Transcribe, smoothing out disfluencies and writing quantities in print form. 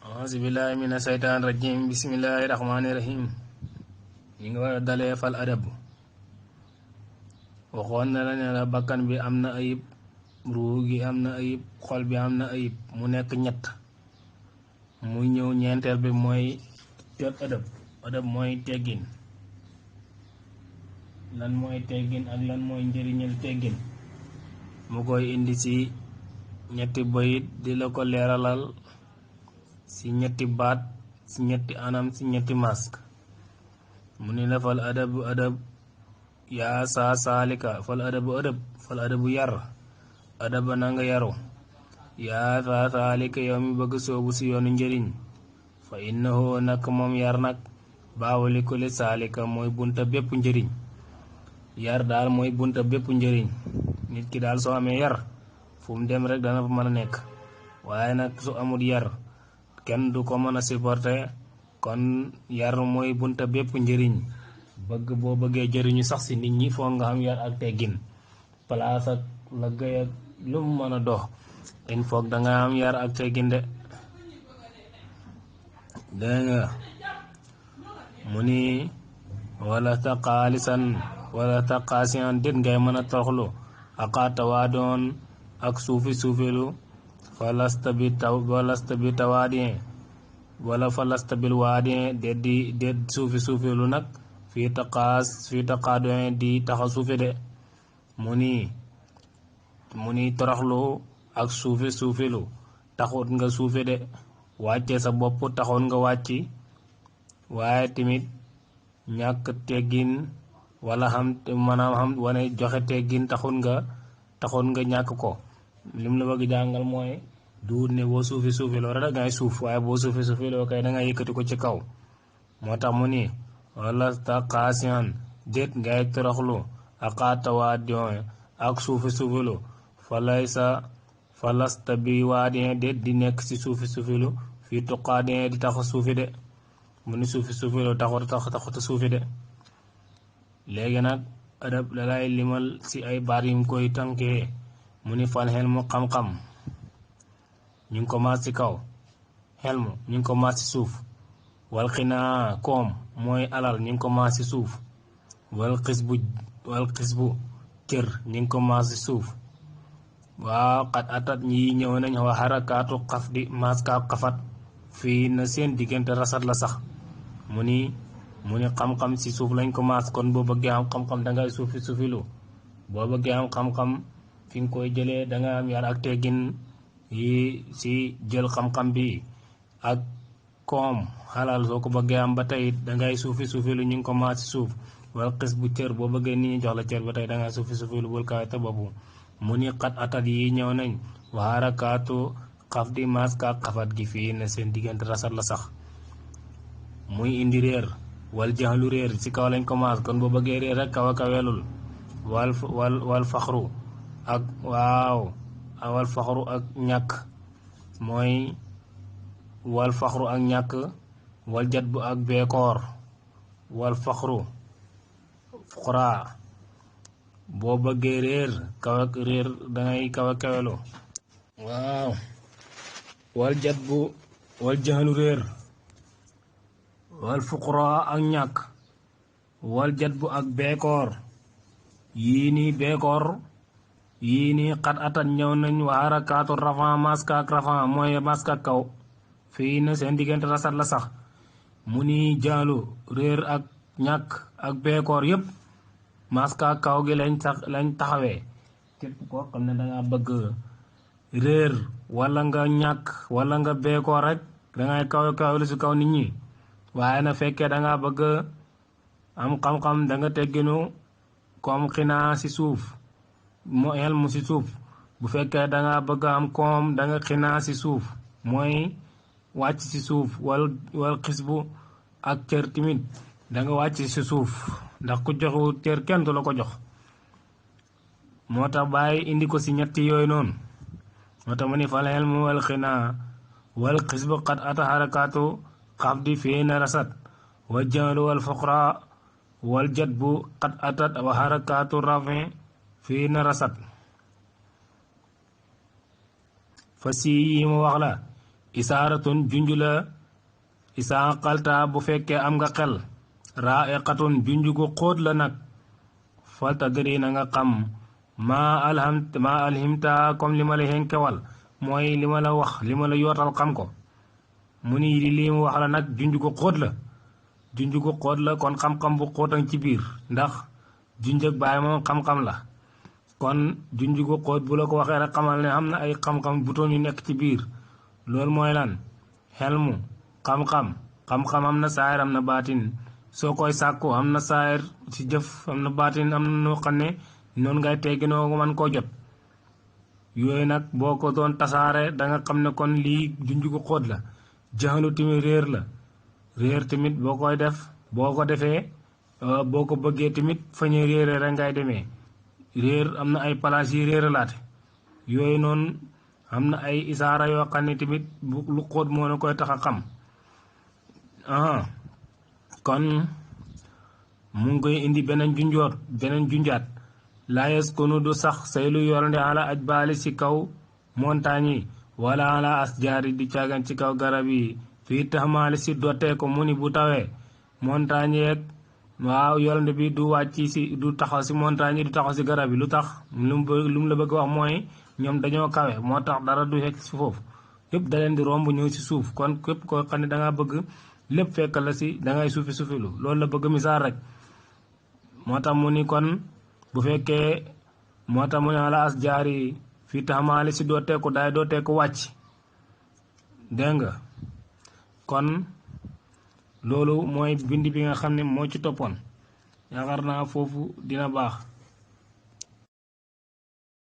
auzu billahi mina seytaan rajim bismillahi rahmaani rahim ñi nga war a dalee fal adab waxoon na la ne la bakkan bi am na ayib, ruu gi am na ayib, xol bi am na ayib, mu nekk ñett. muy ñëw ñeenteel bi mooy adab. Adab mooy teggin. lan mooy teggin ak lan mooy njëriñal teggin mu koy indi ci ñetti bayit di la ko leeralal ci ñetti baat, ci ñetti anam, ci ñetti mask. mu ni la fal adabu adab yaa saa saalika fal adabu adab fal adabu yar adaba na nga yaru yaa saa saalika yow mi bëgg soobu ci yoonu njëriñ fa innahu nak moom yar nag baawali ko li saalika mooy bunta bépp njëriñ. yar daal mooy bunta bépp njëriñ. nit ki daal soo amee yar fu mu dem rek dana fa mën a nekk, waaye nag su amul yar kenn du ko mën a supporter. kon yar mooy bunta bépp njëriñ. boo bëggee jëriñu sax si nit ñi foog nga xam yar ak teggin. place ak liggéey ak lu mu mën a dox il faut danga am yar ak teggin de. dégg nga mu ni wala taqaalisan wala taqaasiyan dit ngay mën a toroxlu aqaata waa doon ak suufilu falasta bi tawaadien wala falasta bil waadien déet suufilu nag fii taqaadoin di taxa suufi de. mu ni toroxlu ak suufilu taxut nga suufi de. wàcce sa bopp taxoon nga wàcci, waaye tamit ñàkk teggin wala xam wane joxe teggin taxoon nga ñàkk ko. lim la bëgg jàngal mooy duut ne boo suufiloo rek dangay suuf, waaye boo suufiloo kay dangay yëkkati ko ci kaw. moo tax mu ni wala taqaasiyan déet ngay toroxlu aqaata waa dion ak suufilu falasta bi waadien déet di nekk ci suufilu fii tuqaadien di taxa suufi de. mu ni suufilu taxuta suufi de. léegi nag adab la lay limal ci ay baat yim koy tànkee. mu ni fal xelmu xam-xam ñu ngi ko maas ci kaw, xelmu ñu ngi ko maas ci suuf. wal xinaa koom mooy alal ñu ngi ko maas ci suuf. wal xisbu cër ñu ngi ko maas ci suuf. waaw xat atat ñi ñëw nañ wa xarakaatu xaf di maas kaa xafat fii na seen diggante rasat la sax. mu ni xam-xam ci suuf lañ ko maas. kon boo bëggee am xam-xam dangay suufilu. boo bëggee am xam-xam fi nga koy jëlee danga am yar ak teggin yi ci jël xam-xam bi. ak koom xalal soo ko bëggee am ba tey dangay suufilu ñu ngi ko maas ci suuf. wala xis bu cër boo bëggee nit ñi jox la cër ba tey dangay suufilu bul kaay te boobu. mu ni xat atat yi ñëw nañ wa harakaatu xaf di maas kaa xafat gi fii ne seen diggante rasat la sax. muy indi réer wal jaxlu réer ci kaw lañ ko maas. kon boo bëggee réer rek kaw a kawelul. wal faxru ak wal faxru ak ñàkk mooy wal faxru ak ñàkk. wal jat bu ak beekoor. wal faxru fuqraa. boo bëggee réer dangay kaw a kawelu. waaw wal jaxlu réer. wal fuqraa ak ñàkk. wal jat bu ak beekoor. yii nii beekoor yii nii xat atat ñëw nañ wa harakaatu rafan maska ak rafan mooy maska ak kaw fii na seen diggante rasat la sax. mu ni jaalu réer ak ñàkk ak beekoor yépp maska ak kaw gi lañ taxawee. képp koo xam ne danga bëgg réer wala nga ñàkk wala nga beekoor rek dangay kaw lu ci kaw nit ñi. waaye na fekkee danga bëgg am xam-xam danga tegginu koom xinaa ci suuf moo xelmu ci suuf. bu fekkee danga bëgg am koom danga xinaa ci suuf mooy wàcc ci suuf. wal xisbu ak cër timit danga wàcc ci suuf, ndax ku joxu cër kenn du la ko jox. moo tax bàyyi indi ko ci ñetti yooyu noonu. moo tax mu ni fal xelmu wal xinaa wal xisbu xat ata harakaatu xaf di fii na rasat wa jaalu wal fuqra wal jat bu xat atat wa harakaatu rafin fii na rasat. fa si yi ma wax la isaaratun junj la isaa xalta bu fekkee am nga xel raa'iqatun junj gu xóot la nag faltadri na nga xam maa alhimta comme li ma la henkewal mooy li ma la wax li ma la yootal xam ko mu ni lii mu wax la nag junj gu xóot la junj gu xóot la kon xam-xam bu xóotan ci biir ndax junj ak baay moom xam-xam la kon junj gu xóot bu la ko waxee rek xamal ne am na ay xam-xam butoon yu nekk ci biir loolu mooy lan xelmu xam-xam am na saayir am na baatin soo koy sàkku am na saayir ci jëf am na baatin am na noo xam ne noonu ngay tegginoo man koo jot yooyu nag boo ko doon tasaare danga xam ne kon lii junj gu xóot la jaxalu tamit réer tamit boo koy def boo ko defee boo ko bëggee tamit fañe réere rek ngay demee réer am na ay palaas yi réeralaate yooyu noonu am na ay isaara yoo xam ne tamit lu xóot moo na koy tax a xam kon mu ngi koy indi beneen junjaat laayes konu du sax saylu yornde ala aj baali ci kaw montagne yi wala ala asjaari di caagan ci kaw garab yi fii taxamaali si dottee ko mu ni bu tawee montagne yeeg waaw yornde bi du wàcc si du taxaw si montagne yi du taxaw si garab yi lu tax lu mu la bëgg wax mooy ñoom dañoo kawe moo tax dara du yegg si foofu yëpp da leen di romb ñëw si suuf kon képp koo xam ne da nga bëgg lépp fekk la si da ngay suufilu loolu la bëgg misaal rek moo tax mu ni kon bu fekkee moo tax mu ne ala as jaari fii taxamaali si dooteeku daay dooteeku wàcc dégg nga kon loolu mooy bind bi nga xam ne moo ci toppoon yaakaar naa foofu dina baax